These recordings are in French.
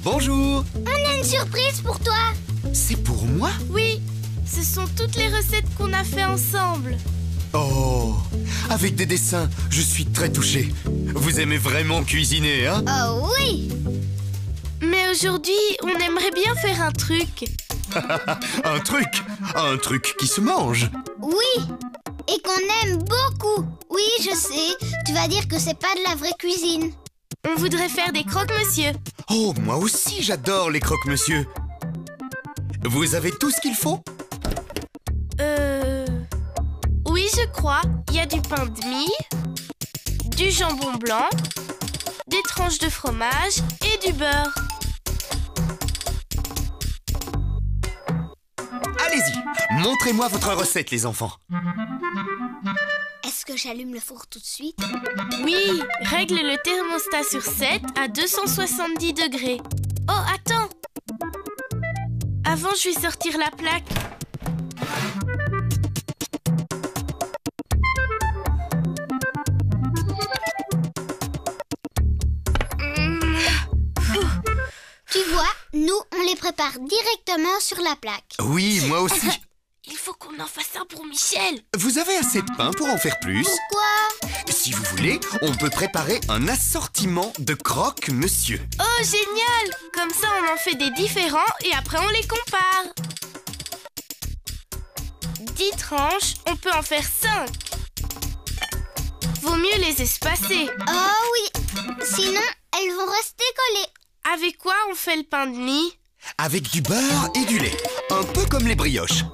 Bonjour. On a une surprise pour toi. C'est pour moi? Oui, ce sont toutes les recettes qu'on a fait ensemble. Oh, avec des dessins, je suis très touché. Vous aimez vraiment cuisiner, hein? Oh oui. Mais aujourd'hui, on aimerait bien faire un truc. Un truc qui se mange. Oui, et qu'on aime beaucoup. Oui, je sais, tu vas dire que c'est pas de la vraie cuisine. On voudrait faire des croque-monsieur. Oh, moi aussi j'adore les croque-monsieur. Vous avez tout ce qu'il faut? Oui, je crois. Il y a du pain de mie, du jambon blanc, des tranches de fromage et du beurre. Allez-y, montrez-moi votre recette, les enfants. Est-ce que j'allume le four tout de suite? Oui, règle le thermostat sur 7 à 270 degrés. Oh, attends! Avant, je vais sortir la plaque. Tu vois, nous, on les prépare directement sur la plaque. Oui, moi aussi. Il faut qu'on en fasse un pour Michel. Vous avez assez de pain pour en faire plus? Pourquoi? Si vous voulez, on peut préparer un assortiment de croque-monsieur. Oh, génial! Comme ça, on en fait des différents et après, on les compare. 10 tranches, on peut en faire 5. Vaut mieux les espacer. Oh oui, sinon, elles vont rester collées. Avec quoi on fait le pain de mie? Avec du beurre et du lait. Un peu comme les brioches.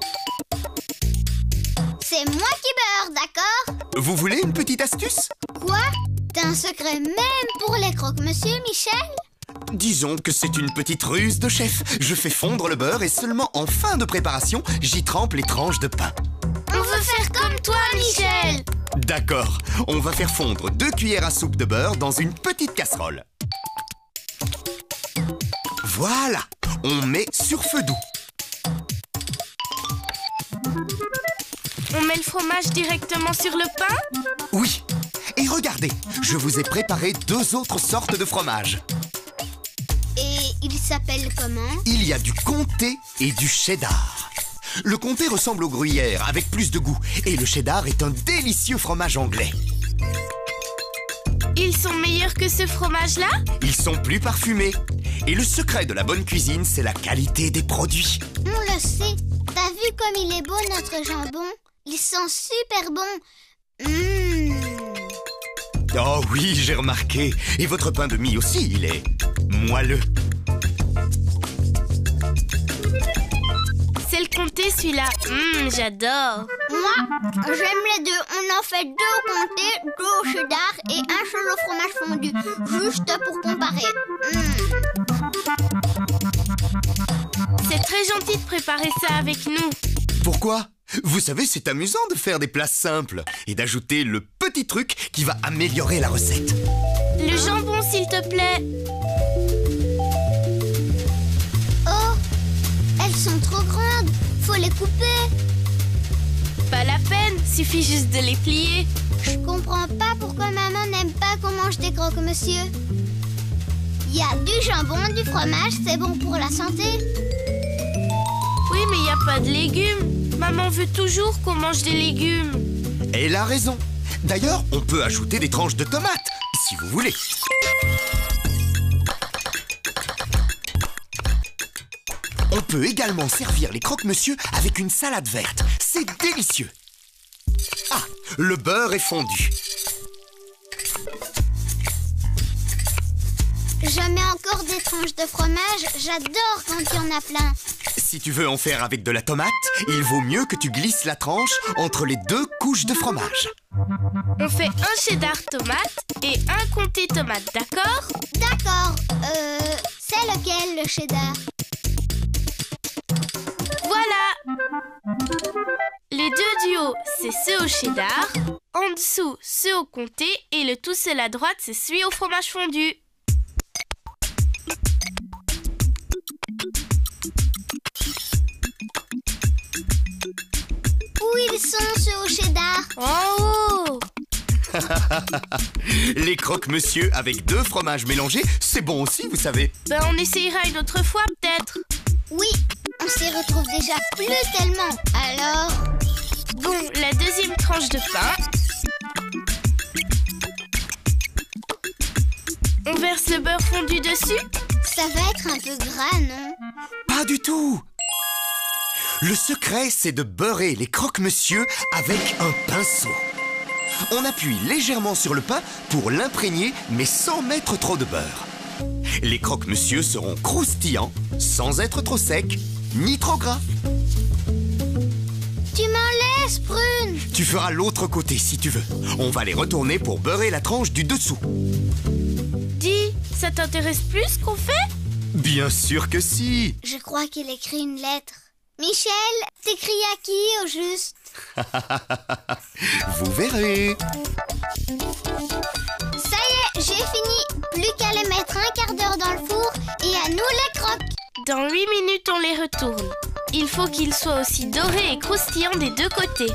C'est moi qui beurre, d'accord? Vous voulez une petite astuce? Quoi? T'as un secret même pour les croque-monsieur, Michel? Disons que c'est une petite ruse de chef. Je fais fondre le beurre et seulement en fin de préparation, j'y trempe les tranches de pain. On veut faire comme toi, Michel! D'accord, on va faire fondre 2 cuillères à soupe de beurre dans une petite casserole. Voilà, on met sur feu doux. On met le fromage directement sur le pain? Oui, et regardez, je vous ai préparé 2 autres sortes de fromage. Et il s'appelle comment? Il y a du comté et du cheddar. Le comté ressemble au gruyère avec plus de goût et le cheddar est un délicieux fromage anglais. Ils sont meilleurs que ce fromage-là? Ils sont plus parfumés. Et le secret de la bonne cuisine, c'est la qualité des produits. On le sait. T'as vu comme il est beau notre jambon? Il sent super bon. Oh oui, j'ai remarqué. Et votre pain de mie aussi, il est moelleux. C'est le comté, celui-là. J'adore. Moi, j'aime les deux. On en fait 2 au comté, 2 au cheddar et un seul au fromage fondu. Juste pour comparer. C'est très gentil de préparer ça avec nous. Pourquoi? Vous savez, c'est amusant de faire des plats simples et d'ajouter le petit truc qui va améliorer la recette. Le jambon, s'il te plaît. Oh, elles sont trop grandes. Faut les couper. Pas la peine, suffit juste de les plier. Je comprends pas pourquoi maman n'aime pas qu'on mange des croque-monsieur. Il y a du jambon, du fromage, c'est bon pour la santé. Oui, mais il n'y a pas de légumes. Maman veut toujours qu'on mange des légumes. Elle a raison. D'ailleurs, on peut ajouter des tranches de tomates, si vous voulez. On peut également servir les croque-monsieur avec une salade verte. C'est délicieux. Ah, le beurre est fondu. Je mets encore des tranches de fromage. J'adore quand il y en a plein. Si tu veux en faire avec de la tomate, il vaut mieux que tu glisses la tranche entre les 2 couches de fromage. On fait un cheddar tomate et un comté tomate, d'accord? D'accord. C'est lequel le cheddar? Voilà! Les 2 du haut, c'est ceux au cheddar. En dessous, ceux au comté. Et le tout seul à droite, c'est celui au fromage fondu. Où ils sont ceux au cheddar? En haut! Les croque-monsieur avec 2 fromages mélangés, c'est bon aussi, vous savez. Ben, on essayera une autre fois, peut-être. Oui, on s'y retrouve déjà plus tellement. Alors... Bon, la deuxième tranche de pain. On verse le beurre fondu dessus. Ça va être un peu gras, non? Pas du tout. Le secret, c'est de beurrer les croque-monsieur avec un pinceau. On appuie légèrement sur le pain pour l'imprégner, mais sans mettre trop de beurre. Les croque-monsieur seront croustillants, sans être trop secs, ni trop gras. Tu m'en laisses, Prune? Tu feras l'autre côté si tu veux. On va les retourner pour beurrer la tranche du dessous. Dis, ça t'intéresse plus ce qu'on fait? Bien sûr que si. Je crois qu'il écrit une lettre. Michel, t'écris à qui au juste? Vous verrez. Ça y est, j'ai fini. Plus qu'à les mettre un quart d'heure dans le four et à nous les croques. Dans 8 minutes, on les retourne. Il faut qu'ils soient aussi dorés et croustillants des 2 côtés.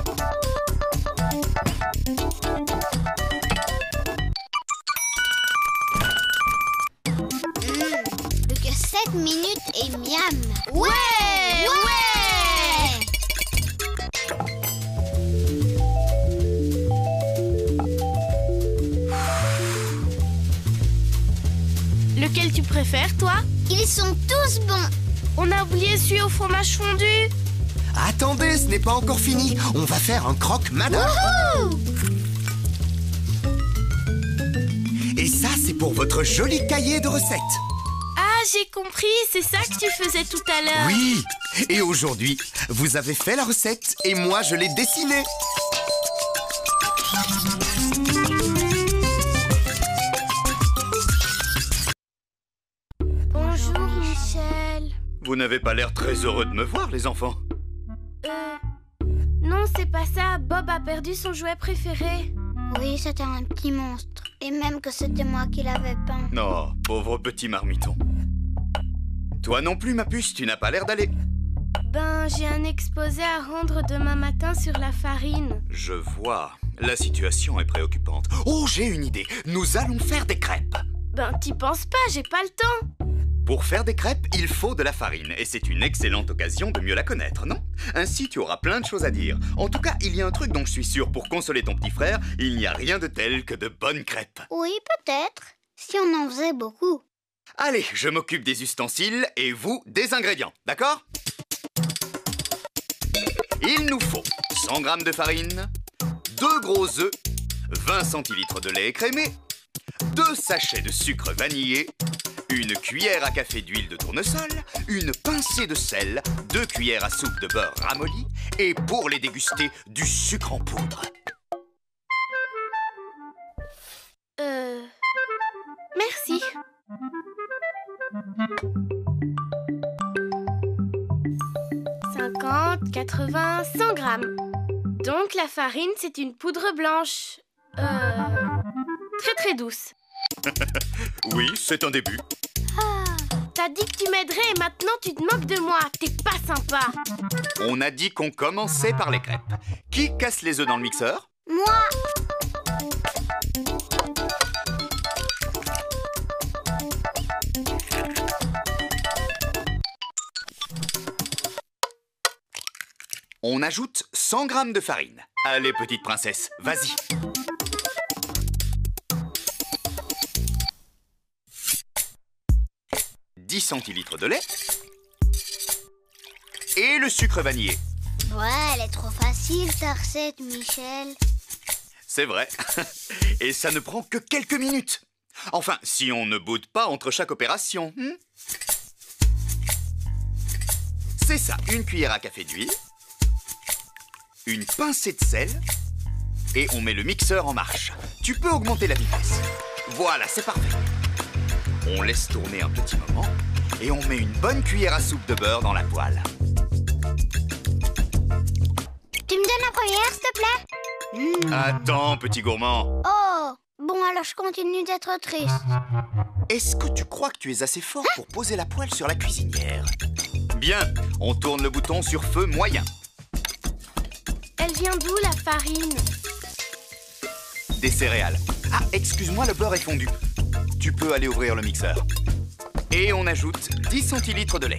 Plus que 7 minutes et miam. Ouais! Lequel tu préfères, toi? Ils sont tous bons. On a oublié celui au fromage fondu. Attendez, ce n'est pas encore fini. On va faire un croque-madame. Wouhou! Et ça, c'est pour votre joli cahier de recettes. Ah, j'ai compris, c'est ça que tu faisais tout à l'heure. Oui. Et aujourd'hui, vous avez fait la recette et moi, je l'ai dessinée. Bonjour, Michel. Vous n'avez pas l'air très heureux de me voir, les enfants. Non, c'est pas ça. Bob a perdu son jouet préféré. Oui, c'était un petit monstre. Et même que c'était moi qui l'avais peint. Non, pauvre petit marmiton. Toi non plus, ma puce, tu n'as pas l'air d'aller. Ben, j'ai un exposé à rendre demain matin sur la farine. Je vois. La situation est préoccupante. Oh, j'ai une idée. Nous allons faire des crêpes. Ben, t'y penses pas, j'ai pas le temps. Pour faire des crêpes, il faut de la farine. Et c'est une excellente occasion de mieux la connaître, non? Ainsi, tu auras plein de choses à dire. En tout cas, il y a un truc dont je suis sûr. Pour consoler ton petit frère, il n'y a rien de tel que de bonnes crêpes. Oui, peut-être. Si on en faisait beaucoup. Allez, je m'occupe des ustensiles et vous, des ingrédients, d'accord? Il nous faut 100 g de farine, 2 gros œufs, 20 centilitres de lait écrémé, 2 sachets de sucre vanillé, une cuillère à café d'huile de tournesol, une pincée de sel, 2 cuillères à soupe de beurre ramolli et pour les déguster, du sucre en poudre. Merci. « 50, 80, 100 grammes. Donc la farine, c'est une poudre blanche. Très très douce. Oui, c'est un début. T'as dit que tu m'aiderais et maintenant tu te moques de moi. T'es pas sympa. On a dit qu'on commençait par les crêpes. Qui casse les œufs dans le mixeur? Moi! On ajoute 100 g de farine. Allez, petite princesse, vas-y. « 10 centilitres de lait. Et le sucre vanillé. Ouais, elle est trop facile, ta recette, Michel. C'est vrai. Et ça ne prend que quelques minutes. Enfin, si on ne boude pas entre chaque opération. C'est ça, une cuillère à café d'huile. Une pincée de sel et on met le mixeur en marche. Tu peux augmenter la vitesse. Voilà, c'est parfait. On laisse tourner un petit moment et on met une bonne cuillère à soupe de beurre dans la poêle. Tu me donnes la première, s'il te plaît? Attends, petit gourmand. Oh, bon, alors je continue d'être triste. Est-ce que tu crois que tu es assez fort pour poser la poêle sur la cuisinière? Bien, on tourne le bouton sur feu moyen. Elle vient d'où, la farine? des céréales. Ah, excuse-moi, le beurre est fondu. Tu peux aller ouvrir le mixeur. Et on ajoute 10 centilitres de lait.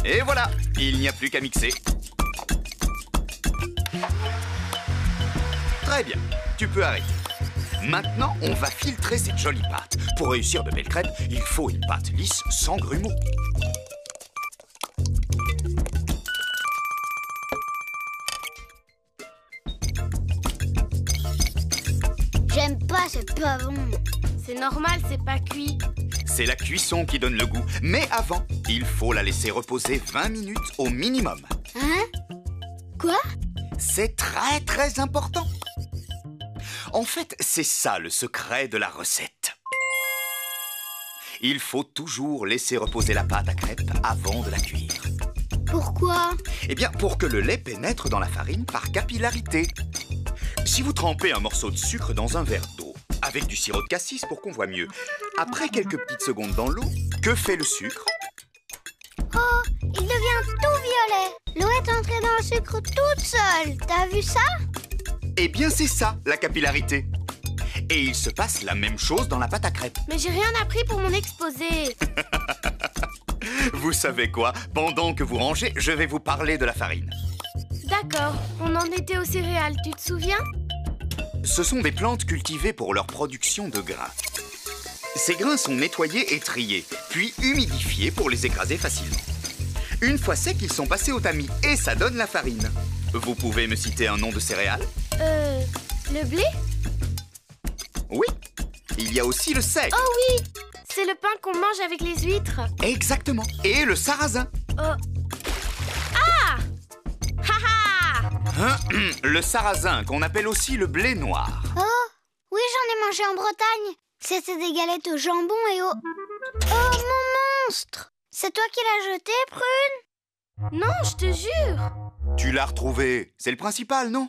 Et voilà, il n'y a plus qu'à mixer. Très bien, tu peux arrêter. Maintenant, on va filtrer cette jolie pâte. Pour réussir de belles crêpes, il faut une pâte lisse sans grumeaux. J'aime pas, c'est pas bon. C'est normal, c'est pas cuit. C'est la cuisson qui donne le goût. Mais avant, il faut la laisser reposer 20 minutes au minimum. Hein? Quoi? C'est très très important. En fait, c'est ça le secret de la recette. Il faut toujours laisser reposer la pâte à crêpes avant de la cuire. Pourquoi? Eh bien, pour que le lait pénètre dans la farine par capillarité. Si vous trempez un morceau de sucre dans un verre d'eau, avec du sirop de cassis pour qu'on voit mieux, après quelques petites secondes dans l'eau, que fait le sucre? Oh, il devient tout violet. L'eau est entrée dans le sucre toute seule. T'as vu ça? Eh bien, c'est ça, la capillarité. Et il se passe la même chose dans la pâte à crêpes. Mais j'ai rien appris pour mon exposé. Vous savez quoi? Pendant que vous rangez, je vais vous parler de la farine. D'accord, on en était aux céréales, tu te souviens? Ce sont des plantes cultivées pour leur production de grains. Ces grains sont nettoyés et triés, puis humidifiés pour les écraser facilement. Une fois secs, ils sont passés au tamis et ça donne la farine. Vous pouvez me citer un nom de céréale? Le blé? Oui. Il y a aussi le seigle. Oh oui! C'est le pain qu'on mange avec les huîtres. Exactement. Et le sarrasin. Oh. Ah! Haha! Le sarrasin, qu'on appelle aussi le blé noir. Oh, oui, j'en ai mangé en Bretagne. C'était des galettes au jambon et au... Oh, mon monstre! C'est toi qui l'as jeté, Prune? Non, je te jure! Tu l'as retrouvé. C'est le principal, non?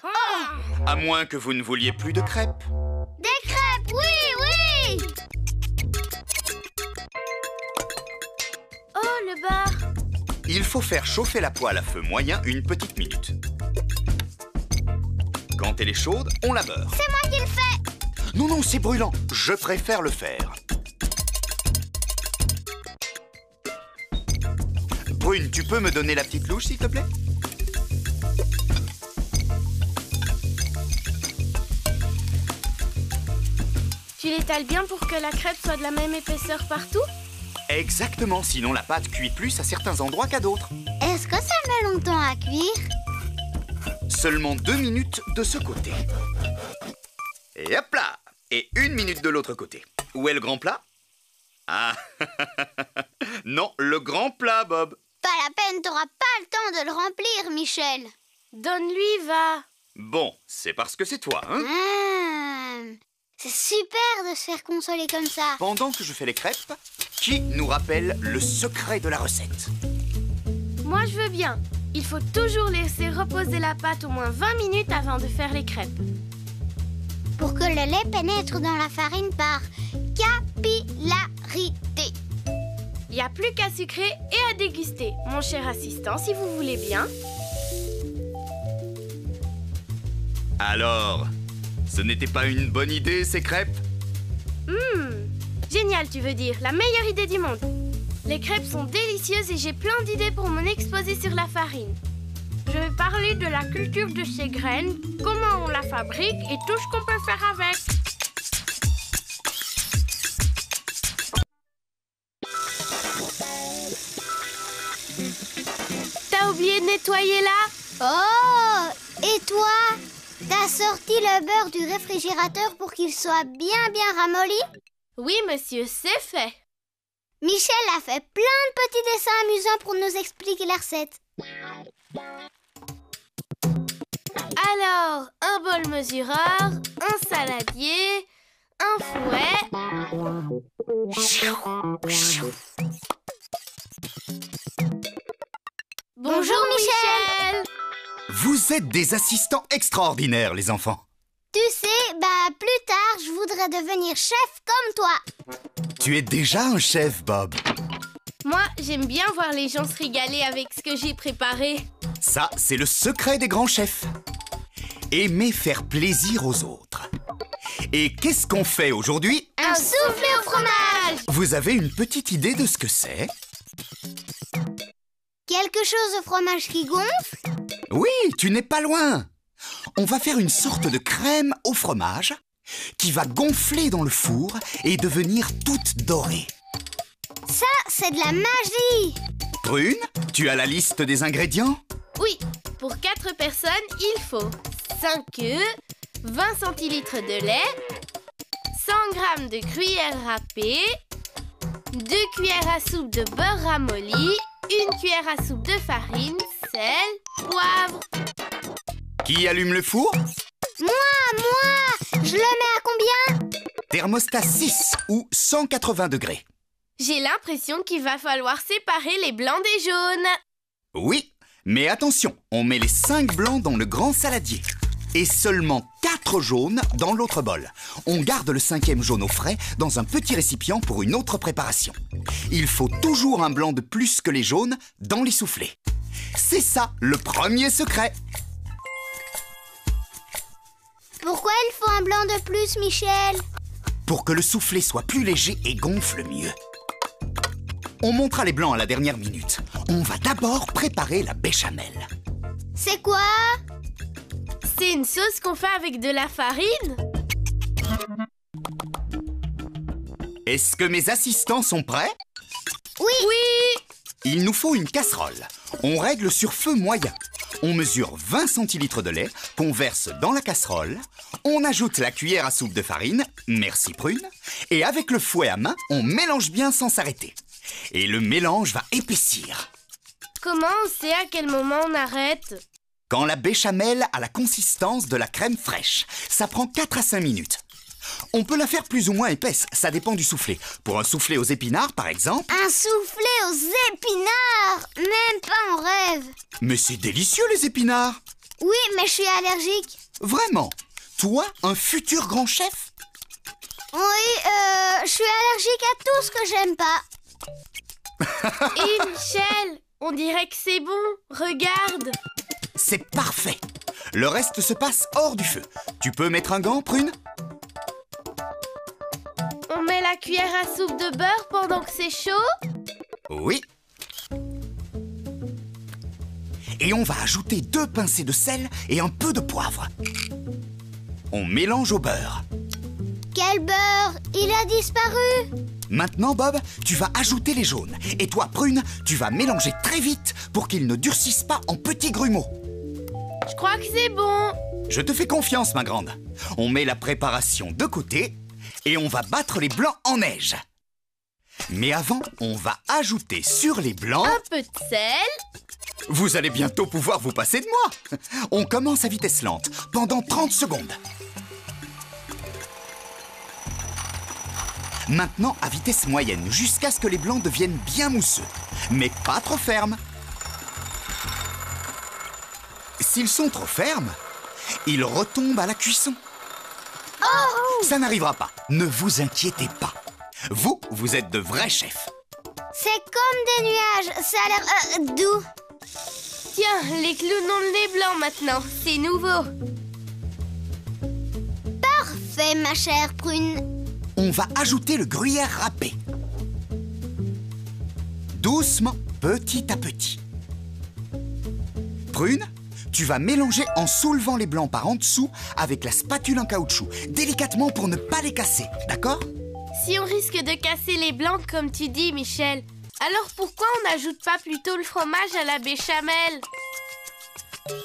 Ah! À moins que vous ne vouliez plus de crêpes. Des crêpes, oui, oui! Oh, le bar! Il faut faire chauffer la poêle à feu moyen une petite minute. Quand elle est chaude, on la beurre. C'est moi qui le fais! Non, non, c'est brûlant. Je préfère le faire. Brune, tu peux me donner la petite louche, s'il te plaît? Tu l'étales bien pour que la crêpe soit de la même épaisseur partout? Exactement, sinon la pâte cuit plus à certains endroits qu'à d'autres. Est-ce que ça met longtemps à cuire? Seulement 2 minutes de ce côté. Et hop là! Et 1 minute de l'autre côté. Où est le grand plat? Ah, non, le grand plat, Bob. Pas la peine, t'auras pas le temps de le remplir, Michel. Donne-lui, va! Bon, c'est parce que c'est toi, hein? C'est super de se faire consoler comme ça. Pendant que je fais les crêpes, qui nous rappelle le secret de la recette? Moi, je veux bien. Il faut toujours laisser reposer la pâte au moins 20 minutes avant de faire les crêpes. Pour que le lait pénètre dans la farine par capillarité. Il n'y a plus qu'à sucrer et à déguster. Mon cher assistant, si vous voulez bien. Alors, ce n'était pas une bonne idée, ces crêpes? Génial, tu veux dire. La meilleure idée du monde. Les crêpes sont délicieuses et j'ai plein d'idées pour mon exposé sur la farine. Je vais parler de la culture de ces graines, comment on la fabrique et tout ce qu'on peut faire avec. T'as oublié de nettoyer là? Oh! Et toi? T'as sorti le beurre du réfrigérateur pour qu'il soit bien ramolli? Oui, monsieur, c'est fait. Michel a fait plein de petits dessins amusants pour nous expliquer la recette. Alors, un bol mesureur, un saladier, un fouet. Bonjour Michel! Vous êtes des assistants extraordinaires, les enfants. Tu sais, plus tard, je voudrais devenir chef comme toi. Tu es déjà un chef, Bob. Moi, j'aime bien voir les gens se régaler avec ce que j'ai préparé. Ça, c'est le secret des grands chefs. Aimer faire plaisir aux autres. Et qu'est-ce qu'on fait aujourd'hui? Un soufflé au fromage! Vous avez une petite idée de ce que c'est? Quelque chose au fromage qui gonfle? Oui, tu n'es pas loin. On va faire une sorte de crème au fromage qui va gonfler dans le four et devenir toute dorée. Ça, c'est de la magie! Prune, tu as la liste des ingrédients? Oui, pour 4 personnes, il faut 5 œufs, 20 centilitres de lait, 100 g de gruyère râpée, 2 cuillères à soupe de beurre ramolli, 1 cuillère à soupe de farine, sel, poivre. Qui allume le four? Moi! Je le mets à combien? Thermostat 6 ou 180 degrés. J'ai l'impression qu'il va falloir séparer les blancs des jaunes. Oui, mais attention, on met les 5 blancs dans le grand saladier et seulement 4 jaunes dans l'autre bol. On garde le 5e jaune au frais dans un petit récipient pour une autre préparation. Il faut toujours un blanc de plus que les jaunes dans les soufflés. C'est ça le premier secret. Pourquoi il faut un blanc de plus, Michel? Pour que le soufflé soit plus léger et gonfle mieux. On montera les blancs à la dernière minute. On va d'abord préparer la béchamel. C'est quoi? C'est une sauce qu'on fait avec de la farine? Est-ce que mes assistants sont prêts? Oui! Il nous faut une casserole. On règle sur feu moyen. On mesure 20 centilitres de lait qu'on verse dans la casserole. On ajoute la cuillère à soupe de farine, merci Prune, et avec le fouet à main, on mélange bien sans s'arrêter. Et le mélange va épaissir. Comment on sait à quel moment on arrête? Quand la béchamel a la consistance de la crème fraîche, ça prend 4 à 5 minutes. On peut la faire plus ou moins épaisse, ça dépend du soufflé. Pour un soufflé aux épinards, par exemple... Un soufflé aux épinards! Même pas en rêve! Mais c'est délicieux, les épinards! Oui, mais je suis allergique. Vraiment? Toi, un futur grand chef? Oui, je suis allergique à tout ce que j'aime pas. Et Michel, on dirait que c'est bon. Regarde. C'est parfait. Le reste se passe hors du feu. Tu peux mettre un gant, Prune? On met la cuillère à soupe de beurre pendant que c'est chaud? Oui. Et on va ajouter 2 pincées de sel et un peu de poivre. On mélange au beurre. Quel beurre! Il a disparu! Maintenant, Bob, tu vas ajouter les jaunes. Et toi, Prune, tu vas mélanger très vite pour qu'ils ne durcissent pas en petits grumeaux. Je crois que c'est bon. Je te fais confiance, ma grande. On met la préparation de côté et on va battre les blancs en neige. Mais avant, on va ajouter sur les blancs... Un peu de sel. Vous allez bientôt pouvoir vous passer de moi. On commence à vitesse lente, pendant 30 secondes. Maintenant, à vitesse moyenne, jusqu'à ce que les blancs deviennent bien mousseux. Mais pas trop fermes. S'ils sont trop fermes, ils retombent à la cuisson. Oh! Ça n'arrivera pas. Ne vous inquiétez pas. Vous êtes de vrais chefs. C'est comme des nuages. Ça a l'air doux. Tiens, les clowns ont le nez blanc maintenant. C'est nouveau. Parfait, ma chère Prune. On va ajouter le gruyère râpé. Doucement, petit à petit. Prune, tu vas mélanger en soulevant les blancs par en dessous avec la spatule en caoutchouc, délicatement pour ne pas les casser, d'accord? Si on risque de casser les blancs comme tu dis, Michel, alors pourquoi on n'ajoute pas plutôt le fromage à la béchamel?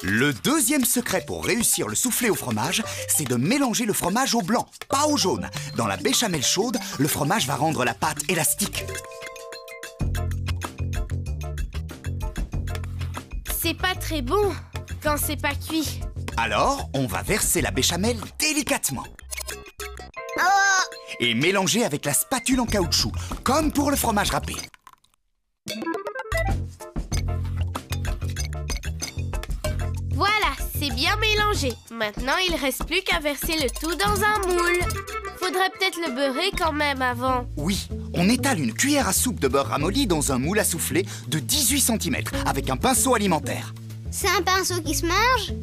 Le deuxième secret pour réussir le soufflé au fromage, c'est de mélanger le fromage au blanc, pas au jaune. Dans la béchamel chaude, le fromage va rendre la pâte élastique. C'est pas très bon quand c'est pas cuit. Alors, on va verser la béchamel délicatement. Oh! Et mélanger avec la spatule en caoutchouc, comme pour le fromage râpé. Voilà, c'est bien mélangé. Maintenant, il reste plus qu'à verser le tout dans un moule. Faudrait peut-être le beurrer quand même avant. Oui, on étale une cuillère à soupe de beurre ramolli dans un moule à souffler de 18 cm avec un pinceau alimentaire. C'est un pinceau qui se mange?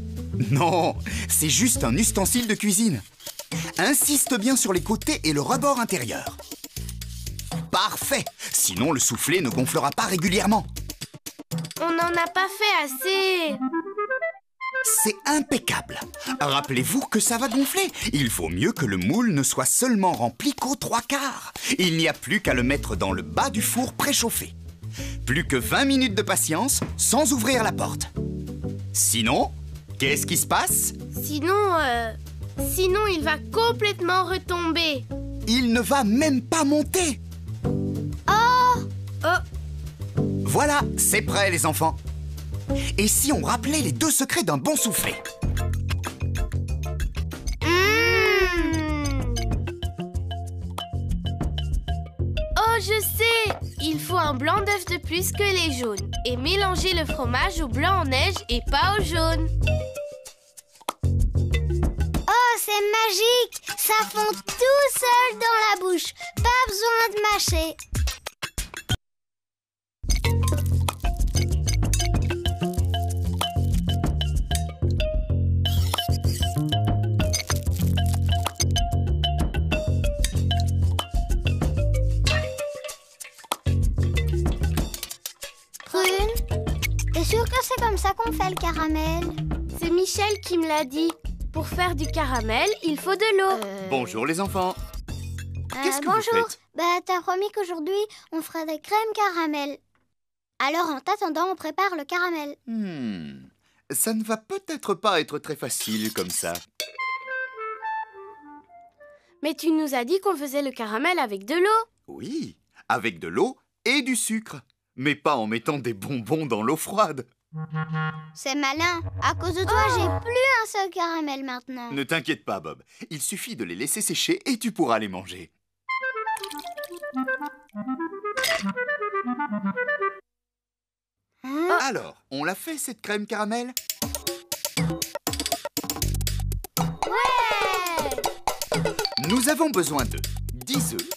Non, c'est juste un ustensile de cuisine. Insiste bien sur les côtés et le rebord intérieur. Parfait! Sinon, le soufflet ne gonflera pas régulièrement. On n'en a pas fait assez. C'est impeccable. Rappelez-vous que ça va gonfler. Il vaut mieux que le moule ne soit seulement rempli qu'aux 3/4. Il n'y a plus qu'à le mettre dans le bas du four préchauffé. Plus que 20 minutes de patience sans ouvrir la porte. Sinon, qu'est-ce qui se passe? Sinon il va complètement retomber. Il ne va même pas monter. Oh, Voilà, c'est prêt les enfants. Et si on rappelait les 2 secrets d'un bon soufflé? Oh, je sais! Il faut un blanc d'œuf de plus que les jaunes. Et mélanger le fromage au blanc en neige et pas au jaune. Oh, c'est magique! Ça fond tout seul dans la bouche. Pas besoin de mâcher. T'es sûr que c'est comme ça qu'on fait le caramel? C'est Michel qui me l'a dit. Pour faire du caramel, il faut de l'eau. Bonjour les enfants. Qu'est-ce que bonjour. vous faites? T'as promis qu'aujourd'hui, on ferait des crèmes caramel. Alors, en t'attendant, on prépare le caramel. Ça ne va peut-être pas être très facile comme ça. Mais tu nous as dit qu'on faisait le caramel avec de l'eau. Oui, avec de l'eau et du sucre. Mais pas en mettant des bonbons dans l'eau froide. C'est malin. À cause de toi, j'ai plus un seul caramel maintenant. Ne t'inquiète pas, Bob. Il suffit de les laisser sécher et tu pourras les manger. Alors, on l'a fait cette crème caramel? Ouais! Nous avons besoin de 10 œufs,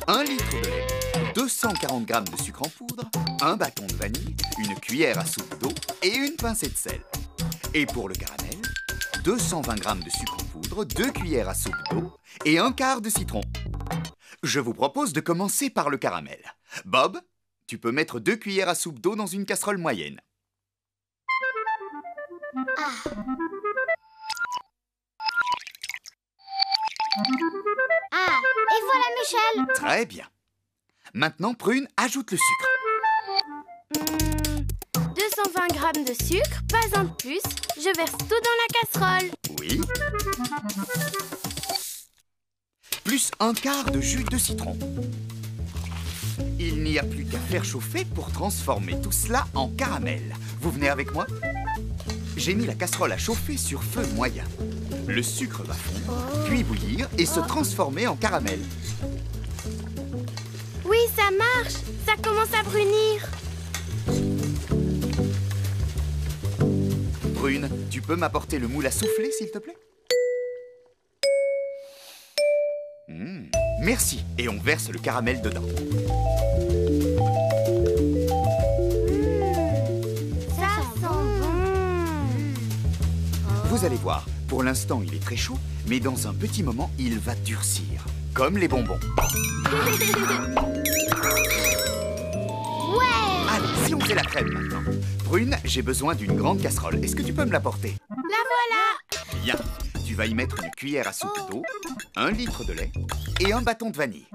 1 litre de lait, 240 g de sucre en poudre, un bâton de vanille, une cuillère à soupe d'eau et une pincée de sel. Et pour le caramel, 220 g de sucre en poudre, 2 cuillères à soupe d'eau et un quart de citron. Je vous propose de commencer par le caramel. Bob, tu peux mettre 2 cuillères à soupe d'eau dans une casserole moyenne. Et voilà Michel. Très bien. Maintenant, Prune, ajoute le sucre. 220 g de sucre, pas un de plus. Je verse tout dans la casserole. Oui. Plus un quart de jus de citron. Il n'y a plus qu'à faire chauffer pour transformer tout cela en caramel. Vous venez avec moi? J'ai mis la casserole à chauffer sur feu moyen. Le sucre va fondre, puis bouillir et se transformer en caramel. Oui, ça marche. Ça commence à brunir. Prune, tu peux m'apporter le moule à souffler, s'il te plaît? Merci. Et on verse le caramel dedans. Ça sent bon. Vous allez voir, pour l'instant, il est très chaud, mais dans un petit moment, il va durcir. Comme les bonbons. Ouais! Allez, si on fait la crème maintenant. Prune, j'ai besoin d'une grande casserole. Est-ce que tu peux me l'apporter? La voilà. Bien. Tu vas y mettre une cuillère à soupe d'eau, 1 litre de lait et un bâton de vanille.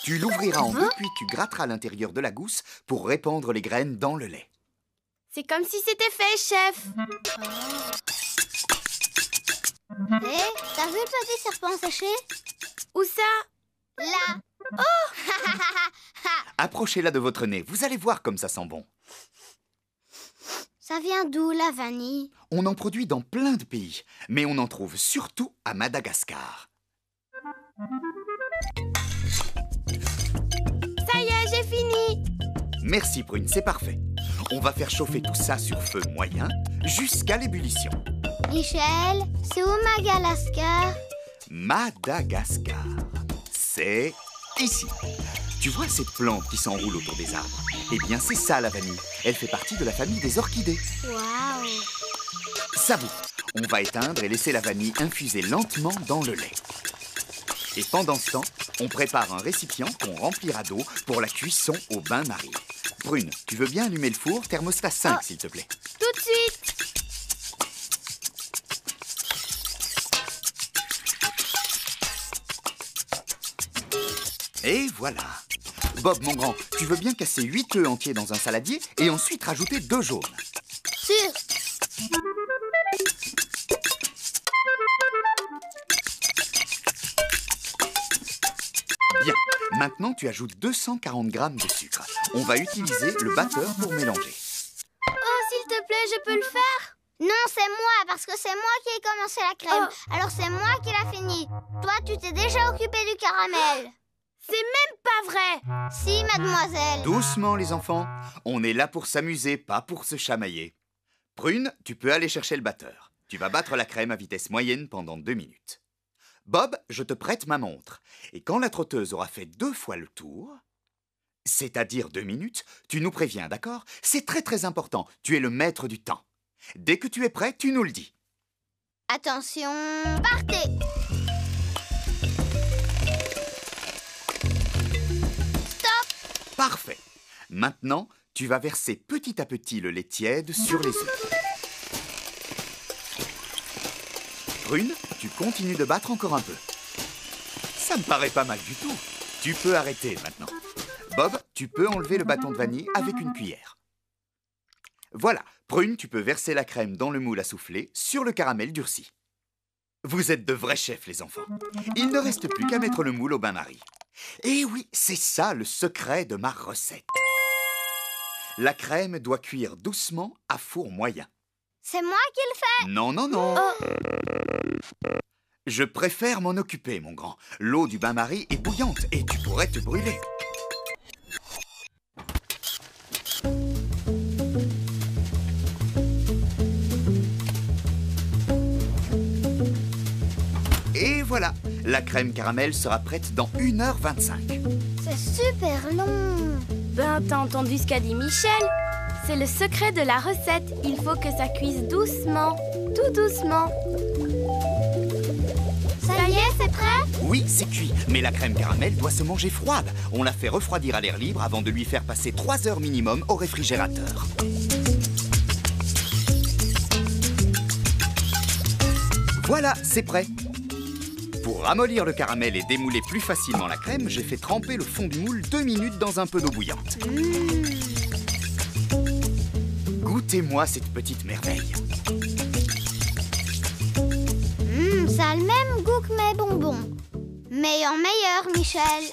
Tu l'ouvriras en deux, puis tu gratteras l'intérieur de la gousse pour répandre les graines dans le lait. C'est comme si c'était fait, chef. Hé, t'as vu le petit serpent séché? Où ça? Là! Approchez-la de votre nez, vous allez voir comme ça sent bon. Ça vient d'où, la vanille? On en produit dans plein de pays, mais on en trouve surtout à Madagascar. Ça y est, j'ai fini. Merci Prune, c'est parfait. On va faire chauffer tout ça sur feu moyen jusqu'à l'ébullition. Michel, c'est où Madagascar? Madagascar, c'est ici. Tu vois cette plante qui s'enroule autour des arbres? Eh bien, c'est ça la vanille. Elle fait partie de la famille des orchidées. Waouh! Savou, on va éteindre et laisser la vanille infuser lentement dans le lait. Et pendant ce temps, on prépare un récipient qu'on remplira d'eau pour la cuisson au bain-marie. Prune, tu veux bien allumer le four, thermostat 5, s'il te plaît. Tout de suite. Et voilà. Bob, mon grand, tu veux bien casser 8 œufs entiers dans un saladier et ensuite rajouter 2 jaunes. Sûr. Bien. Maintenant, tu ajoutes 240 grammes de sucre. On va utiliser le batteur pour mélanger. Oh, s'il te plaît, je peux le faire? Non, c'est moi, parce que c'est moi qui ai commencé la crème. Alors c'est moi qui l'a fini. Toi, tu t'es déjà occupé du caramel. C'est même pas vrai. Si, mademoiselle. Doucement, les enfants. On est là pour s'amuser, pas pour se chamailler. Prune, tu peux aller chercher le batteur. Tu vas battre la crème à vitesse moyenne pendant 2 minutes. Bob, je te prête ma montre. Et quand la trotteuse aura fait 2 fois le tour, c'est-à-dire 2 minutes, tu nous préviens, d'accord? C'est très très important. Tu es le maître du temps. Dès que tu es prêt, tu nous le dis. Attention, partez. Stop. Parfait. Maintenant, tu vas verser petit à petit le lait tiède sur les œufs. Prune, tu continues de battre encore un peu. Ça me paraît pas mal du tout. Tu peux arrêter maintenant. Bob, tu peux enlever le bâton de vanille avec une cuillère. Voilà, Prune, tu peux verser la crème dans le moule à souffler sur le caramel durci. Vous êtes de vrais chefs, les enfants. Il ne reste plus qu'à mettre le moule au bain-marie. Et oui, c'est ça le secret de ma recette. La crème doit cuire doucement à four moyen. C'est moi qui le fais. Non, non, non. Je préfère m'en occuper, mon grand. L'eau du bain-marie est bouillante et tu pourrais te brûler. Et voilà, la crème caramel sera prête dans 1h25. C'est super long. Ben, t'as entendu ce qu'a dit Michel? C'est le secret de la recette. Il faut que ça cuise doucement, tout doucement. Ça y est, c'est prêt? Oui, c'est cuit, mais la crème caramel doit se manger froide. On la fait refroidir à l'air libre avant de lui faire passer 3 heures minimum au réfrigérateur. Voilà, c'est prêt. Pour ramollir le caramel et démouler plus facilement la crème, j'ai fait tremper le fond du moule 2 minutes dans un peu d'eau bouillante. Goûtez-moi cette petite merveille. Ça a le même goût que mes bonbons. Mais en meilleur, Michel.